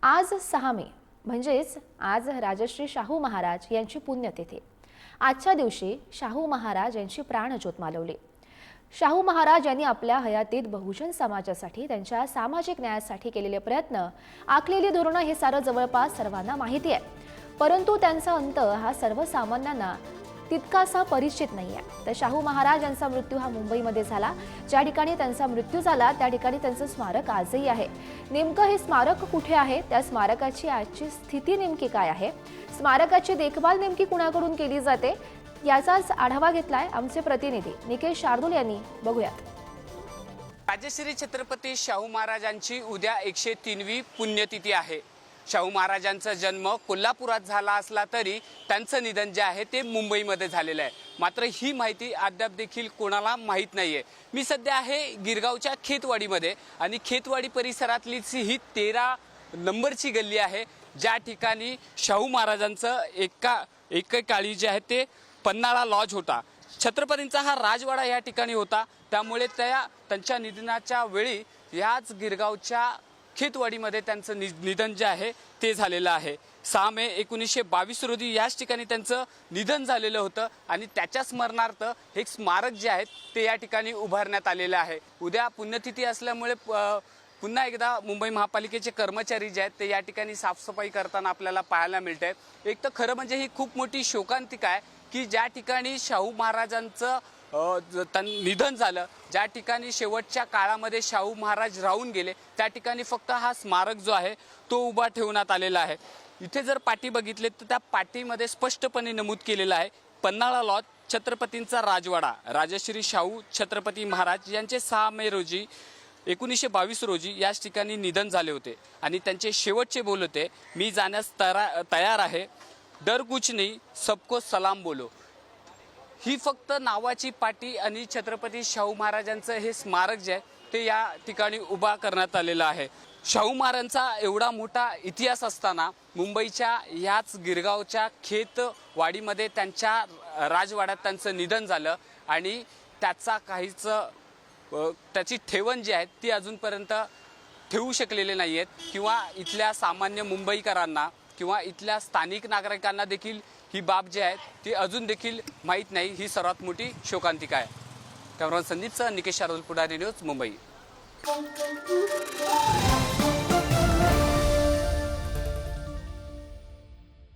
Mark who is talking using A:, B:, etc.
A: आज 6 मे म्हणजेच आज राजश्री शाहू महाराज यांची पुण्यतिथी। आजच्या दिवशी शाहू महाराज यांची प्राणज्योत मालवली। शाहू महाराज यांनी आपल्या हयातीत बहुजन समाजासाठी त्यांच्या सामाजिक न्यायासाठी केलेले प्रयत्न, आखलेली धोरणे हे सारं जवळपास सर्वांना माहिती आहे। परंतु त्यांचा अंत हा सर्वसामान्यांना तितकासा परिचित नाही आहे। तर शाहू महाराज यांचा मृत्यू हा मुंबईमध्ये झाला। ज्या ठिकाणी त्यांचा मृत्यू झाला त्या ठिकाणी त्यांचं स्मारक आजही आहे। नेमकं हे स्मारक कुठे आहे, त्या स्मारकाची आजची स्थिती नेमकी काय आहे, स्मारकाची देखभाल नेमकी कुणाकडून केली जाते, याचाच आढावा घेतलाय आमचे प्रतिनिधी निकेश शार्दूल यांनी। बघूयात।
B: राजश्री छत्रपती शाहू महाराजांची उद्या 103वी पुण्यतिथी आहे। शाहू महाराजांचा जन्म कोल्हापुरात झाला असला तरी त्यांचं निधन जे आहे ते मुंबईमध्ये झालेलं आहे। मात्र ही माहिती अद्याप देखील कोणाला माहीत नाहीये। मी सध्या आहे गिरगावच्या खेतवाडीमध्ये आणि खेतवाडी परिसरातलीच ही 13 नंबरची गल्ली आहे, ज्या ठिकाणी शाहू महाराजांचं एकेकाळी जे आहे ते पन्हाळा लॉज होता। छत्रपतींचा हा राजवाडा या ठिकाणी होता। त्यामुळे त्यांच्या निधनाच्या वेळी याच गिरगावच्या खेतवाडीमध्ये त्यांचं निधन जे आहे ते झालेलं आहे। 6 मे 1922 रोजी याच ठिकाणी त्यांचं निधन झालेलं होतं आणि त्याच्या स्मरणार्थ एक स्मारक जे आहे ते या ठिकाणी उभारण्यात आलेलं आहे। उद्या पुण्यतिथी असल्यामुळे पुन्हा एकदा मुंबई महापालिकेचे कर्मचारी जे आहेत ते या ठिकाणी साफसफाई करताना आपल्याला पाहायला मिळते। एक तर खरं म्हणजे ही खूप मोठी शोकांतिका आहे की ज्या ठिकाणी शाहू महाराजांचं निधन झालं, ज्या ठिकाणी शेवटच्या काळामध्ये शाहू महाराज राहून गेले, त्या ठिकाणी फक्त हा स्मारक जो आहे तो उभा ठेवण्यात आलेला आहे। इथे जर पाटी बघितले तर त्या पाटीमध्ये स्पष्टपणे नमूद केलेलं आहे पन्हाळा लॉज छत्रपतींचा राजवाडा। राजश्री शाहू छत्रपती महाराज यांचे 6 मे रोजी 1922 रोजी याच ठिकाणी निधन झाले होते आणि त्यांचे शेवटचे बोल होते, मी जाण्यास तयार आहे, डर कुछ नहीं, सबको सलाम बोलो। ही फक्त नावाची पाटी आणि छत्रपती शाहू महाराजांचं हे स्मारक जे आहे ते या ठिकाणी उभा करण्यात आलेलं आहे। शाहू महाराजांचा एवढा मोठा इतिहास असताना मुंबईच्या याच गिरगावच्या खेतवाडीमध्ये त्यांच्या राजवाड्यात त्यांचं निधन झालं आणि त्याची ठेवण जी आहे ती अजूनपर्यंत ठेवू शकलेले नाही आहेत किंवा इथल्या सामान्य मुंबईकरांना किंवा इथल्या स्थानिक नागरिकांना देखील ही बाब जी आहे ती अजून देखील माहीत नाही। ही सर्वात मोठी शोकांतिका आहे। कॅमेरामॅन संदीपसह निकेश शार्दूल, पुढारी न्यूज, मुंबई।